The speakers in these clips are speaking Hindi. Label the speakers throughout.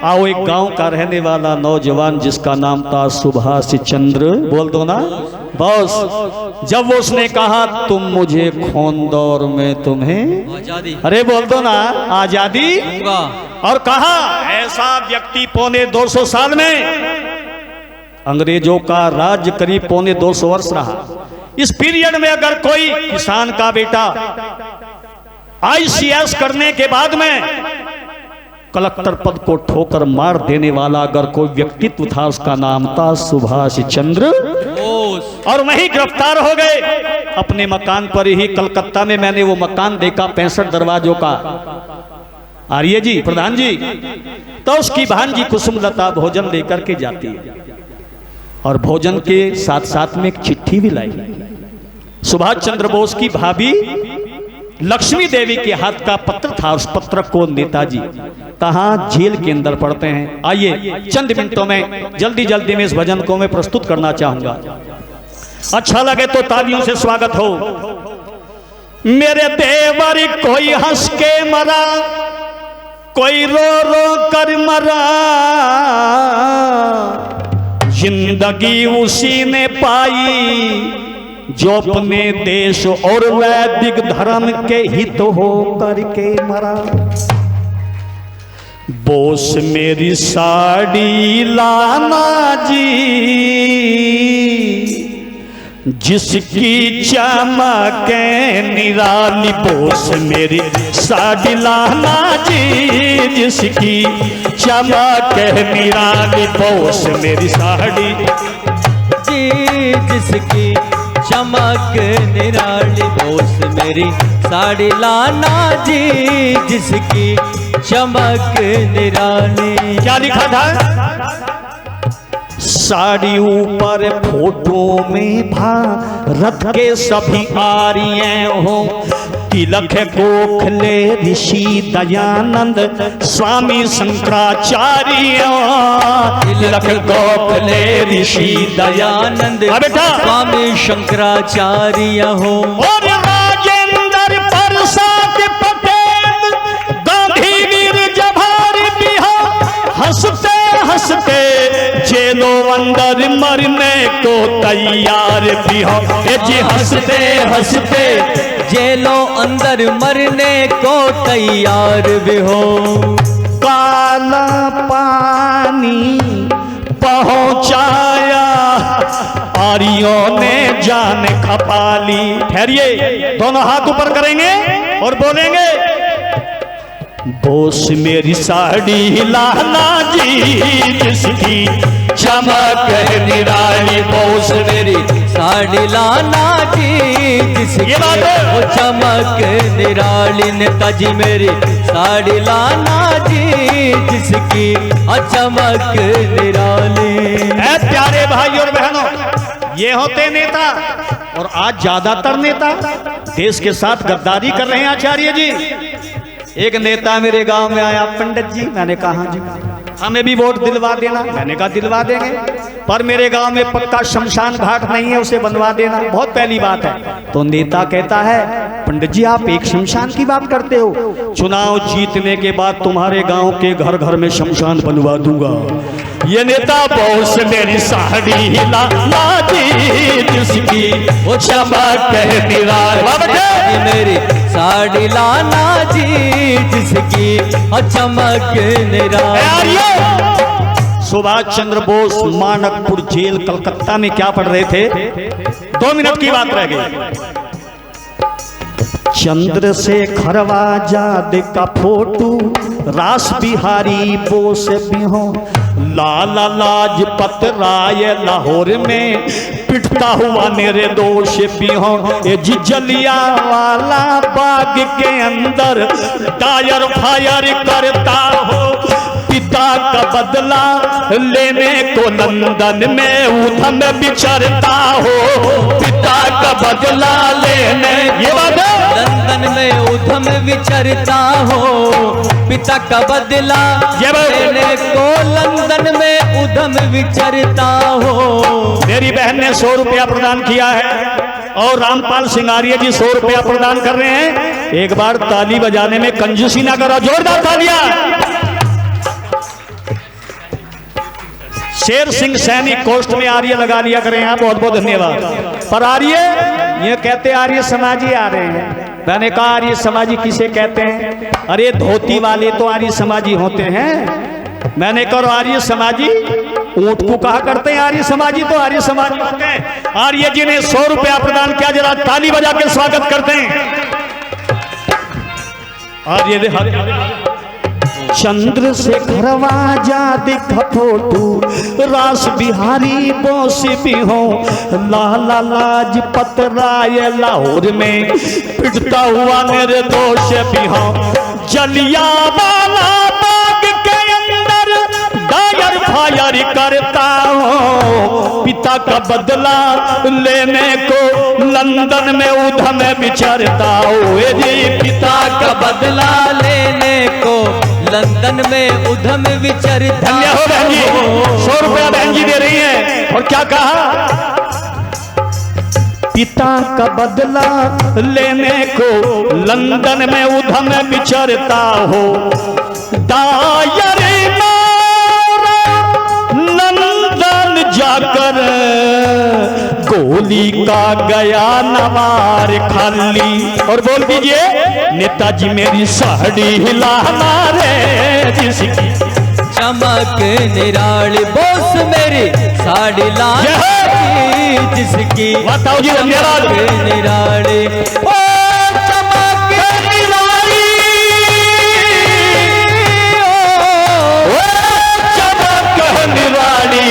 Speaker 1: आओ एक गांव का रहने वाला नौजवान जिसका नाम था सुभाष चंद्र, बोल दो ना बॉस। जब वो उसने कहा तुम मुझे खून दो और मैं तुम्हें
Speaker 2: आजादी,
Speaker 1: अरे बोल दो ना आजादी, और कहा ऐसा व्यक्ति 250 साल में, अंग्रेजों का राज करीब 250 वर्ष रहा। इस पीरियड में अगर कोई किसान का बेटा ICS करने के बाद में कलेक्टर पद को ठोकर मार देने वाला अगर कोई व्यक्तित्व था, उसका नाम था सुभाष चंद्र
Speaker 2: बोस।
Speaker 1: और वही गिरफ्तार हो गए अपने मकान पर ही। कलकत्ता में मैंने वो मकान देखा 65 दरवाजों का। आर्य जी, प्रधान जी, तो उसकी भांजी कुसुमलता भोजन लेकर के जाती है और भोजन के साथ साथ में एक चिट्ठी भी लाई। सुभाष चंद्र बोस की भाभी लक्ष्मी देवी के हाथ का पत्र था। उस पत्र को नेताजी कहाँ जेल के अंदर पढ़ते हैं। आइए चंद मिनटों में जल्दी जल्दी में इस भजन को मैं प्रस्तुत करना चाहूंगा। अच्छा लगे तो तालियों से स्वागत हो। मेरे देवर कोई हंस के मरा, कोई रो रो कर मरा, जिंदगी उसी ने पाई जो अपने देश और वैदिक धर्म के हित हो करके मरा। बोस मेरी साड़ी लाना जी, जिसकी चमक निराली। बोस मेरी साड़ी लाना जी, जिसकी चमक निराली। बोस मेरी साड़ी
Speaker 2: जी, जिसकी चमक निराली। बोस मेरी साड़ी लाना जी, जिसकी चमक निराली।
Speaker 1: क्या लिखा था? साड़ी ऊपर फोटो में भारत के सभी आर्य हो। तिलक गोखले ऋषि दयानंद स्वामी शंकराचार्य। तिलक गोखले ऋषि दयानंद
Speaker 2: स्वामी शंकराचार्य हो।
Speaker 1: और राजेंद्र प्रसाद पटेल, गांधी वीर जवाहर बिहार। हंसते हंसते जेलों अंदर मरने को तैयार भी हो। जी हंसते हंसते
Speaker 2: जेलों अंदर मरने को तैयार भी हो।
Speaker 1: काला पानी पहुंचाया आर्यों ने जान खपा ली। ठहरिए, दोनों हाथ ऊपर करेंगे और बोलेंगे बोस मेरी साड़ी लाना जी, जिसकी चमक निराली। बोस मेरी
Speaker 2: साड़ी लाना जी, जिसकी वो चमक निराली। नेताजी मेरी साड़ी लाना जी, जिसकी चमक निराली।
Speaker 1: ऐ प्यारे भाई और बहनों, ये होते नेता, और आज ज्यादातर नेता देश के साथ गद्दारी कर रहे हैं। आचार्य जी, एक नेता मेरे गांव में आया, पंडित जी, मैंने कहा जी हमें भी वोट दिलवा देना। मैंने कहा दिलवा देंगे, पर मेरे गांव में पक्का शमशान घाट नहीं है, उसे बनवा देना। बहुत पहली बात है। तो नेता कहता है पंडित जी आप एक शमशान की बात करते हो, चुनाव जीतने के बाद तुम्हारे गांव के घर घर में शमशान बनवा दूंगा। ये नेता बोस मेरी साड़ी लाना जी, जिसकी वो चमक निराली।
Speaker 2: मेरी साड़ी लाना जी, जिसकी चमक निराली।
Speaker 1: सुभाष चंद्र बोस मानकपुर जेल कलकत्ता में क्या पढ़ रहे थे? 2 मिनट की बात रह गई। चंद्रशेखर आजाद का फोटो, रास बिहारी बोस भी हो। लाला लाजपत राय लाहौर में पिटता हुआ मेरे दोष भी हो। ये जलियांवाला बाग के अंदर टायर फायर करता हो। पिता का बदला लेने को लंदन में उधम विचरता हो। पिता का बदला लेने, ये बात
Speaker 2: लंदन में उधम विचरता हो। पिता का बदला लेने को लंदन में उधम विचरता हो।
Speaker 1: मेरी बहन ने 100 रुपया प्रदान किया है और रामपाल सिंगारिया जी 100 रुपया प्रदान कर रहे हैं। एक बार ताली बजाने में कंजूसी ना करो, जोरदार तालियां। शेर सिंह सैनी कोष्ट में आर्य लगा लिया करें आप, बहुत बहुत धन्यवाद। पर आर्य ये कहते आर्य समाजी आ रहे हैं। मैंने कहा आर्य समाजी किसे कहते हैं? अरे धोती वाले तो आर्य समाजी होते हैं। मैंने कहा आर्य समाजी ऊंट को कहा करते हैं आर्य समाजी, तो आर्य समाजी होते हैं। आर्य जी ने 100 रुपया प्रदान किया, जरा ताली बजा के स्वागत करते हैं आर्य। चंद्रशेखर दिख फोटू रास बिहारी बोस भी हो, लाला लाजपत राय लाहौर में पिटता हुआ मेरे दोष भी हो, जलियांवाला बाग के अंदर दायर फायर करता हो, पिता का बदला लेने को लंदन में उधम विचरता हो। जी
Speaker 2: पिता का बदला लेने को लंदन में उधम विचरता।
Speaker 1: धन्य हो बहन जी, 100 रुपया बहन जी दे रही हैं। और क्या कहा? पिता का बदला लेने को लंदन में उधम विचरता हो, दायर लंदन जाकर गोली का गया नवार खाली। और बोल दीजिए नेताजी मेरी साड़ी हिलाना रे, जिसकी
Speaker 2: चमक निराली बोस मेरी साड़ी लाली, जिसकी
Speaker 1: बताओ जी
Speaker 2: चमक निराली ओ चमक निराली,
Speaker 1: ओ चमक निराली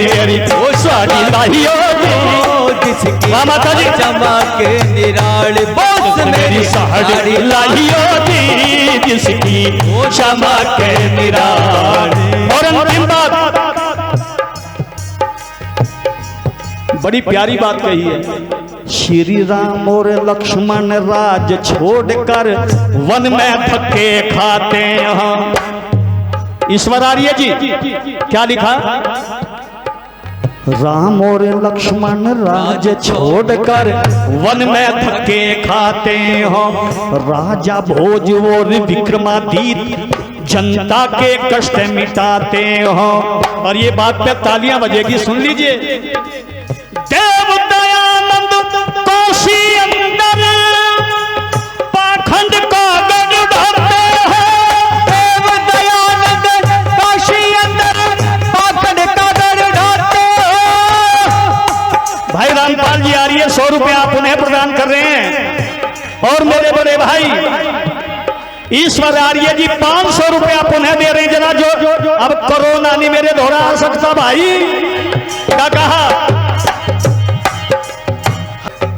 Speaker 1: मेरी वो साड़ी लाई
Speaker 2: जिसकी
Speaker 1: माता जी
Speaker 2: चमक निराली बोस
Speaker 1: मेरी साड़ी लाई होती, जिसकी चमक निराली। और अंतिम बात, बड़ी प्यारी बात कही है। श्री राम और लक्ष्मण राज छोड़कर वन में धक्के खाते हैं। ईश्वर आर्य जी क्या लिखा? राम और लक्ष्मण राज छोड़कर वन में धक्के खाते हो, राजा भोज और विक्रमादित्य जनता के कष्ट मिटाते हो। और ये बात पे तालियां बजेगी, सुन लीजिए। देव दयानंद काशी अंदर पाखंड का गढ़ ढाते हो,
Speaker 2: देव दयानंद काशी अंदर पाखंड का गढ़ ढाते हो।
Speaker 1: भाई रामपाल जी आ रही है, 100 रुपया आप उन्हें प्रदान कर रहे हैं। और मेरे बड़े भाई ईश्वर आर्य जी 500 रुपया पुनः दे रहे हैं। जरा जो अब कोरोना नहीं मेरे दोहरा आ सकता भाई, क्या कहा?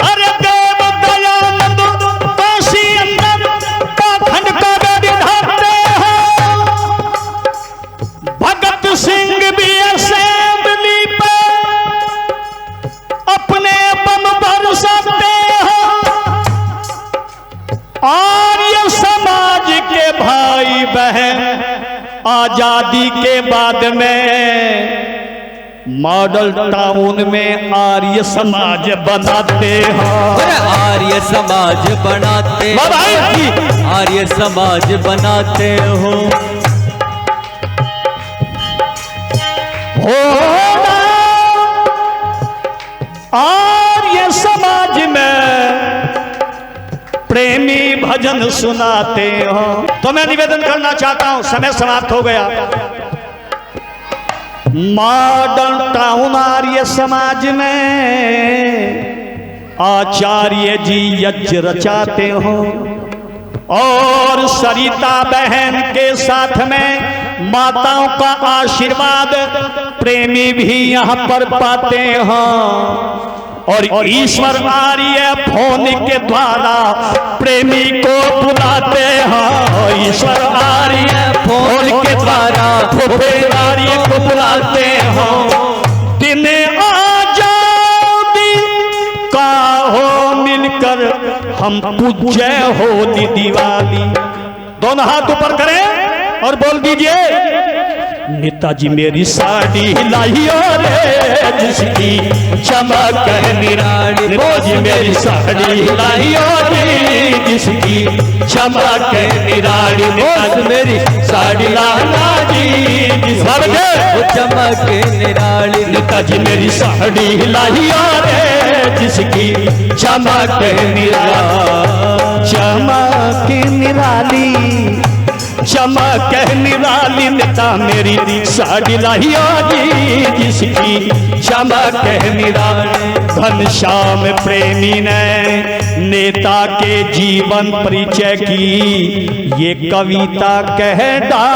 Speaker 1: अरे देव दयानंद काशी अंदर पाखंड का गढ़ ढाते हो, भगत सिंह भी असेंबली पे अपने बम बरसाते हो, आर्य समाज के भाई बहन आजादी के बाद में मॉडल टाउन में आर्य समाज बनाते हैं।
Speaker 2: आर्य समाज बनाते हो, आर्य समाज बनाते हो।
Speaker 1: आर्य समाज में प्रेमी भजन सुनाते हो। तो मैं निवेदन करना चाहता हूं, समय समाप्त हो गया। मॉडर्न टाउन आर्य समाज में आचार्य जी यज्ञ रचाते हो, और सरिता बहन के साथ में माताओं का आशीर्वाद प्रेमी भी यहाँ पर पाते हैं। और ईश्वर आर्य फोन के द्वारा प्रेमी को बुलाते हैं। ईश्वर आर्य फोन के द्वारा आर्य को बुलाते हैं। दिन आजादी का हो मिलकर हम पूज्य होली दिवाली। दोनों हाथ ऊपर करें और बोल दीजिए, नेताजी मेरी साड़ी लाई और जिसकी चमक निराली। नेताजी मेरी साड़ी लाई और जिसकी चमक निराली। नेताजी मेरी साड़ी लाना जी,
Speaker 2: चमक निराली।
Speaker 1: नेताजी मेरी साड़ी लाइया रे जिसकी चमक निराली, चमक निराली, चमक निराली। नेता मेरी साड़ी लाइया जी जिसकी चमक निराली। घनश्याम प्रेमी ने नेता के जीवन परिचय की ये कविता कह डाली।